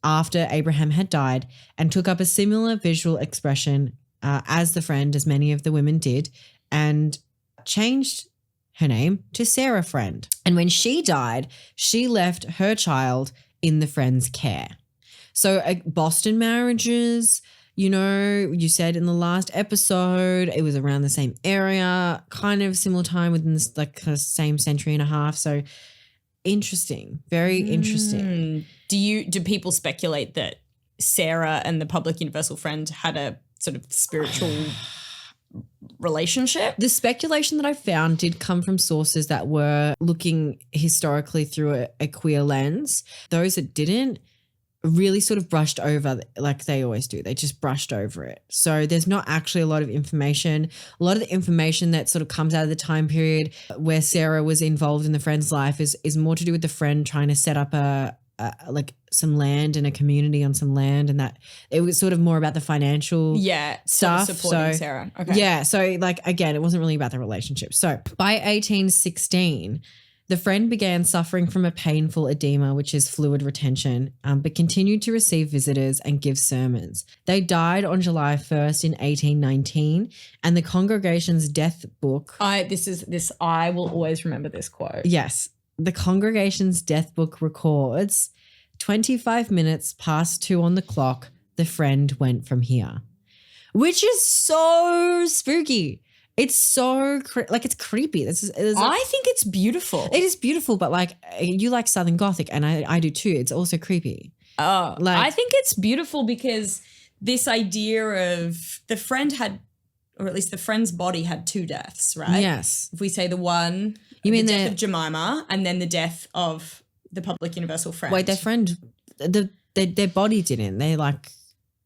after Abraham had died and took up a similar visual expression as the Friend, as many of the women did, and changed her name to Sarah Friend. And when she died, she left her child in the Friend's care. So Boston marriages, you know, you said in the last episode, it was around the same area, kind of similar time within this like same century and a half. So interesting, very interesting. Do people speculate that Sarah and the Public Universal Friend had a sort of spiritual relationship? The speculation that I found did come from sources that were looking historically through a queer lens. Those that didn't really sort of brushed over, like they always do. They just brushed over it. So there's not actually a lot of information. A lot of the information that sort of comes out of the time period where Sarah was involved in the Friend's life is more to do with the Friend trying to set up like some land and a community on some land, and that it was sort of more about the financial stuff. Sort of supporting Sarah. Okay. Yeah. So like, again, it wasn't really about the relationship. So by 1816, the Friend began suffering from a painful edema, which is fluid retention, but continued to receive visitors and give sermons. They died on July 1st in 1819, and the congregation's death book. I will always remember this quote. Yes. The congregation's death book records 25 minutes past 2 on the clock, the Friend went from here, which is so spooky. It's so it's creepy. I think it's beautiful. It is beautiful, but like you like Southern Gothic, and I do too. It's also creepy. Oh, I think it's beautiful because this idea of the Friend had, or at least the Friend's body had 2 deaths, right? Yes. If we say the one, you mean the death of Jemima, and then the death of the Public Universal Friend. Wait, their Friend, their body didn't. They like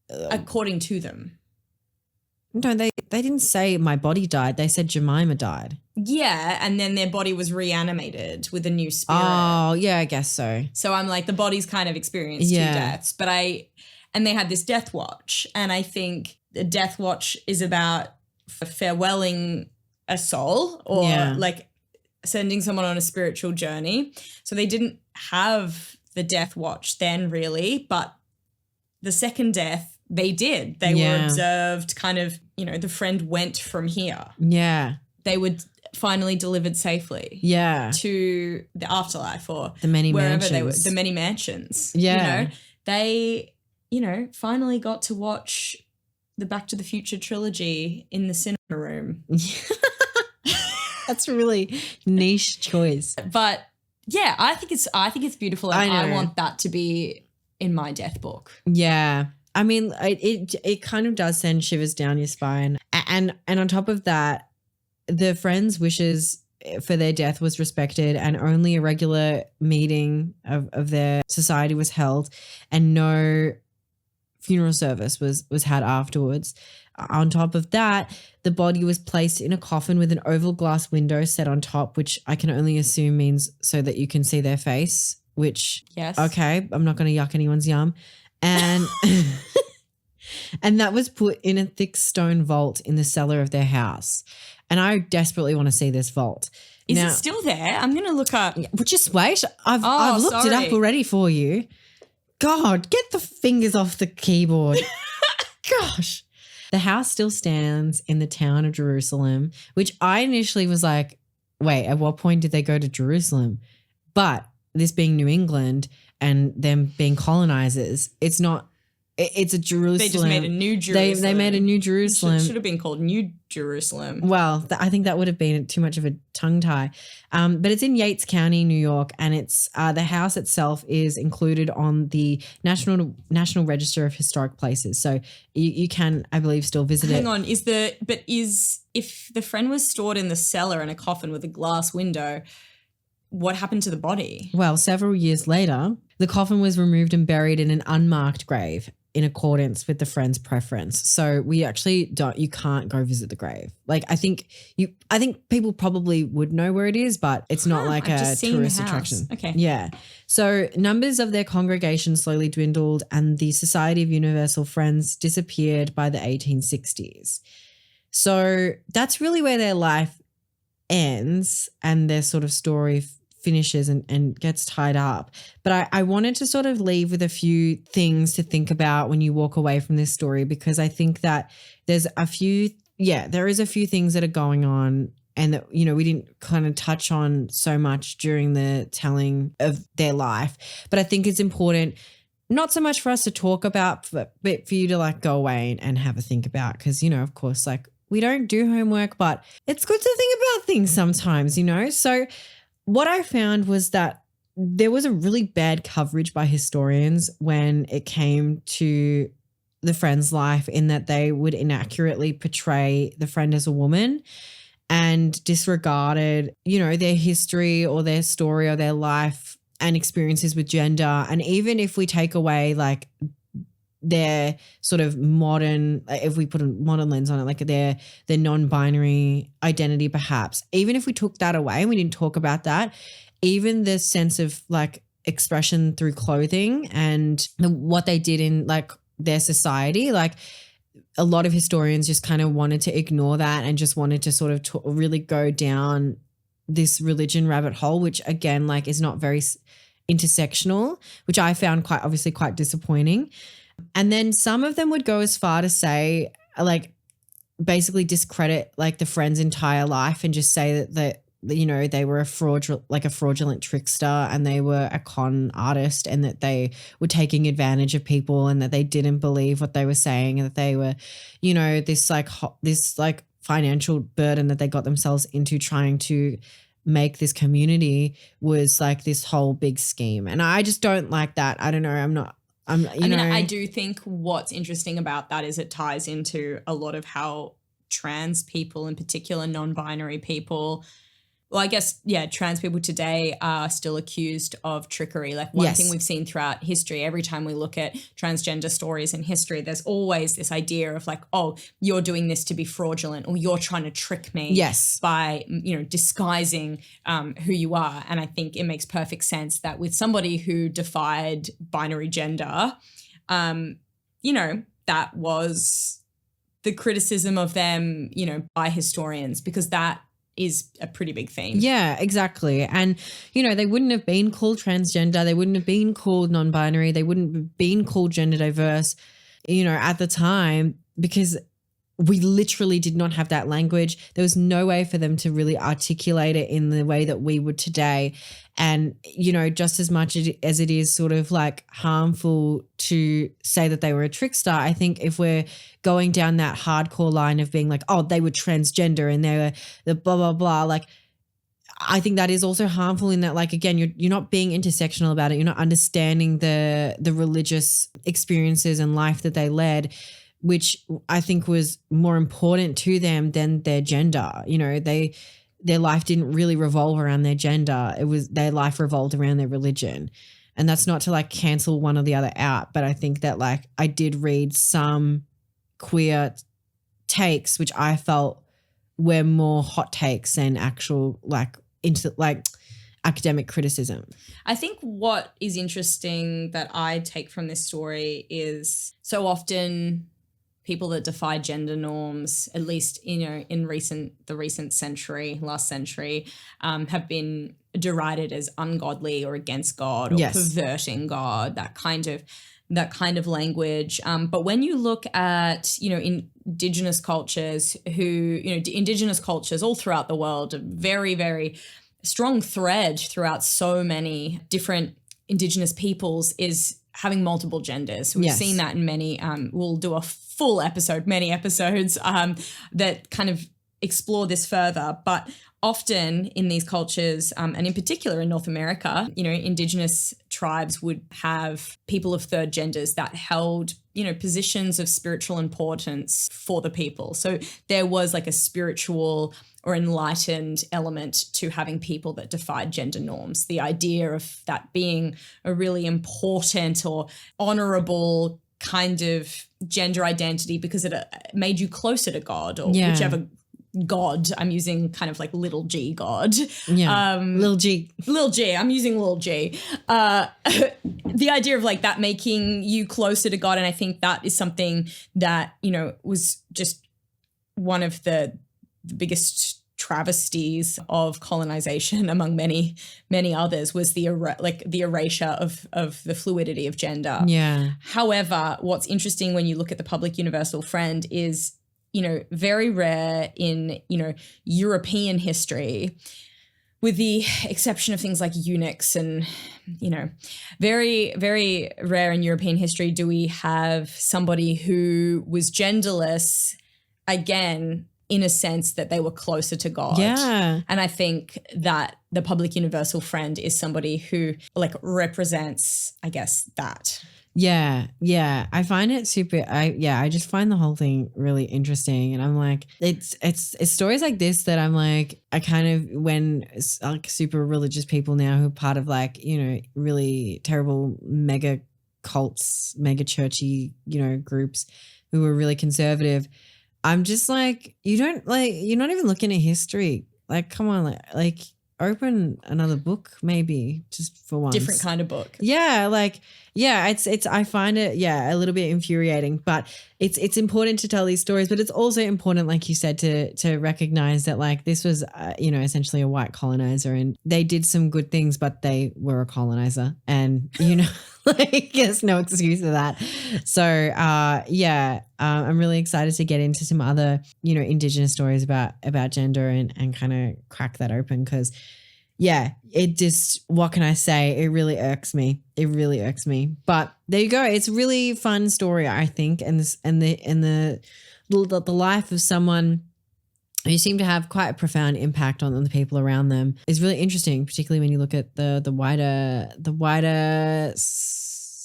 according to them. No, they didn't say my body died. They said Jemima died. Yeah, and then their body was reanimated with a new spirit. Oh, yeah, I guess so. So I'm like, the body's kind of experienced two deaths. And they had this death watch. And I think the death watch is about farewelling a soul or like sending someone on a spiritual journey. So they didn't have the death watch then really, but the second death, they did. They were observed kind of, you know, the friend went from here. Yeah. They were finally delivered safely. Yeah. To the afterlife or the many wherever mansions. they were. The many mansions. Yeah. You know, they, you know, finally got to watch the Back to the Future trilogy in the cinema room. That's a really niche choice. But yeah, I think it's beautiful. And I want that to be in my death book. Yeah. I mean, it kind of does send shivers down your spine. And on top of that, the friends' wishes for their death was respected and only a regular meeting of their society was held and no funeral service was had afterwards. On top of that, the body was placed in a coffin with an oval glass window set on top, which I can only assume means so that you can see their face, which, okay, I'm not going to yuck anyone's yum. And and that was put in a thick stone vault in the cellar of their house. And I desperately want to see this vault. Is it still there? I'm going to look up. Just wait. I've looked it up already for you. God, get the fingers off the keyboard. Gosh. The house still stands in the town of Jerusalem, which I initially was like, wait, at what point did they go to Jerusalem? But this being New England and them being colonizers, it's not. It's a Jerusalem. They just made a new Jerusalem. They made a new Jerusalem. Should have been called New Jerusalem. Well, I think that would have been too much of a tongue tie. But it's in Yates County, New York, and it's the house itself is included on the National Register of Historic Places. So you can, I believe, still visit it. Hang on, if the friend was stored in the cellar in a coffin with a glass window, what happened to the body? Well, several years later, the coffin was removed and buried in an unmarked grave in accordance with the friend's preference. So we actually you can't go visit the grave. Like I think people probably would know where it is, but it's not like a tourist attraction. Okay. Yeah. So numbers of their congregation slowly dwindled and the Society of Universal Friends disappeared by the 1860s. So that's really where their life ends and their sort of story finishes and gets tied up. But I wanted to sort of leave with a few things to think about when you walk away from this story, because I think that there is a few things that are going on and that, you know, we didn't kind of touch on so much during the telling of their life. But I think it's important, not so much for us to talk about, but for you to like go away and have a think about, because, you know, of course, like we don't do homework, but it's good to think about things sometimes, you know? So what I found was that there was a really bad coverage by historians when it came to the friend's life, in that they would inaccurately portray the friend as a woman and disregarded, you know, their history or their story or their life and experiences with gender. And even if we take away like their sort of modern, if we put a modern lens on it, like their non-binary identity perhaps, even if we took that away and we didn't talk about that, even the sense of like expression through clothing and what they did in like their society, like a lot of historians just kind of wanted to ignore that and just wanted to sort of really go down this religion rabbit hole, which again, like is not very intersectional, which I found quite disappointing. And then some of them would go as far to say, like, basically discredit like the friend's entire life and just say that you know, they were a fraudulent trickster and they were a con artist and that they were taking advantage of people and that they didn't believe what they were saying and that they were, you know, this financial burden that they got themselves into trying to make this community was like this whole big scheme. And I just don't like that. I don't know. I do think what's interesting about that is it ties into a lot of how trans people, in particular non-binary people, well, I guess, yeah, trans people today are still accused of trickery. Like one thing we've seen throughout history, every time we look at transgender stories in history, there's always this idea of like, oh, you're doing this to be fraudulent, or you're trying to trick me by, disguising who you are. And I think it makes perfect sense that with somebody who defied binary gender, that was the criticism of them, by historians, because that is a pretty big theme. Yeah, exactly. And, they wouldn't have been called transgender. They wouldn't have been called non-binary. They wouldn't have been called gender diverse, at the time, because we literally did not have that language. There was no way for them to really articulate it in the way that we would today. And, just as much as it is sort of like harmful to say that they were a trickster, I think if we're going down that hardcore line of being like, oh, they were transgender and they were the blah, blah, blah, like, I think that is also harmful in that, like, again, you're not being intersectional about it. You're not understanding the religious experiences and life that they led, which I think was more important to them than their gender. Their life didn't really revolve around their gender. Their life revolved around their religion. And that's not to like cancel one or the other out, but I think that like I did read some queer takes which I felt were more hot takes than actual academic criticism. I think what is interesting that I take from this story is so often people that defy gender norms, at least, in the recent century, last century, have been derided as ungodly or against God or perverting God, that kind of language. But when you look at, Indigenous cultures Indigenous cultures all throughout the world, a very, very strong thread throughout so many different Indigenous peoples is having multiple genders. We've seen that in many, we'll do a full episode, many episodes that kind of explore this further. But often in these cultures, and in particular in North America, Indigenous tribes would have people of third genders that held, positions of spiritual importance for the people. So there was like a spiritual or enlightened element to having people that defied gender norms. The idea of that being a really important or honorable kind of gender identity because it made you closer to God or whichever God. I'm using kind of like little g God. Yeah. Little g. I'm using little g. The idea of like that making you closer to God. And I think that is something that, was just one of the biggest travesties of colonization among many, many others was the erasure of the fluidity of gender. Yeah. However, what's interesting when you look at the public universal friend is, very rare in, European history, with the exception of things like eunuchs and, very, very rare in European history do we have somebody who was genderless, again, in a sense that they were closer to God. Yeah. And I think that the public universal friend is somebody who like represents, I guess, that. Yeah. Yeah. I find it I just find the whole thing really interesting. And I'm like, it's stories like this that I'm like, I kind of, when like super religious people now who are part of like, really terrible mega cults, mega churchy, groups who are really conservative, I'm just like, you're not even looking at history. Like, come on, like open another book maybe just for once. Different kind of book. Yeah. Like, yeah, it's, I find it, a little bit infuriating, but it's important to tell these stories, but it's also important, like you said, to recognize that like this was, essentially a white colonizer and they did some good things, but they were a colonizer and, like there's no excuse for that. So, I'm really excited to get into some other, Indigenous stories about gender and kind of crack that open because it just, what can I say? It really irks me. But there you go. It's a really fun story, I think. And the life of someone who seemed to have quite a profound impact on the people around them is really interesting, particularly when you look at the wider,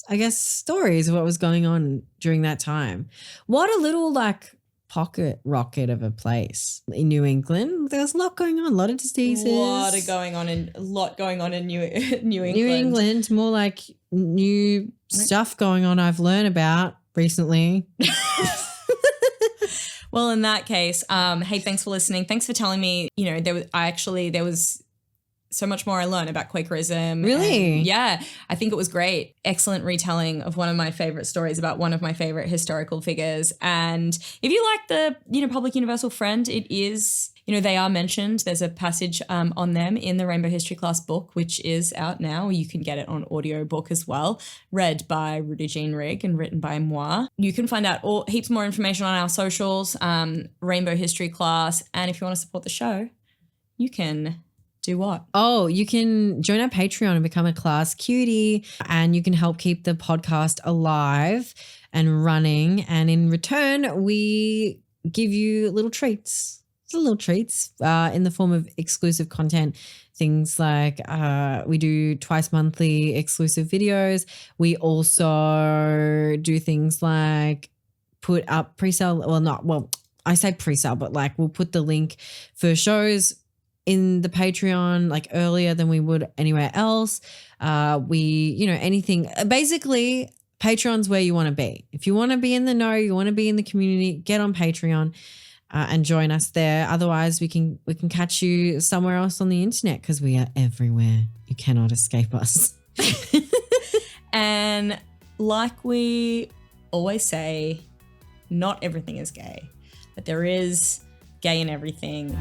I guess, stories of what was going on during that time. What a little like pocket rocket of a place in New England. There's a lot going on, a lot of diseases. A lot going on in New England. New England, more like new stuff going on I've learned about recently. Well, in that case, hey, thanks for listening. Thanks for telling me, there was so much more I learned about Quakerism. Really? Yeah, I think it was great. Excellent retelling of one of my favorite stories about one of my favorite historical figures. And if you like the, Public Universal Friend, it is, they are mentioned. There's a passage on them in the Rainbow History Class book, which is out now. You can get it on audiobook as well, read by Rudy Jean Rigg and written by moi. You can find out heaps more information on our socials, Rainbow History Class. And if you want to support the show, you can do what? Oh, you can join our Patreon and become a class cutie, and you can help keep the podcast alive and running. And in return, we give you little treats. Little treats in the form of exclusive content. Things like we do twice monthly exclusive videos. We also do things like put up pre-sale. I say pre-sale, but like we'll put the link for shows in the Patreon like earlier than we would anywhere else. Anything. Basically, Patreon's where you want to be. If you want to be in the know, you want to be in the community, get on Patreon and join us there. Otherwise, we can catch you somewhere else on the internet because we are everywhere. You cannot escape us. And like we always say, not everything is gay, but there is gay in everything.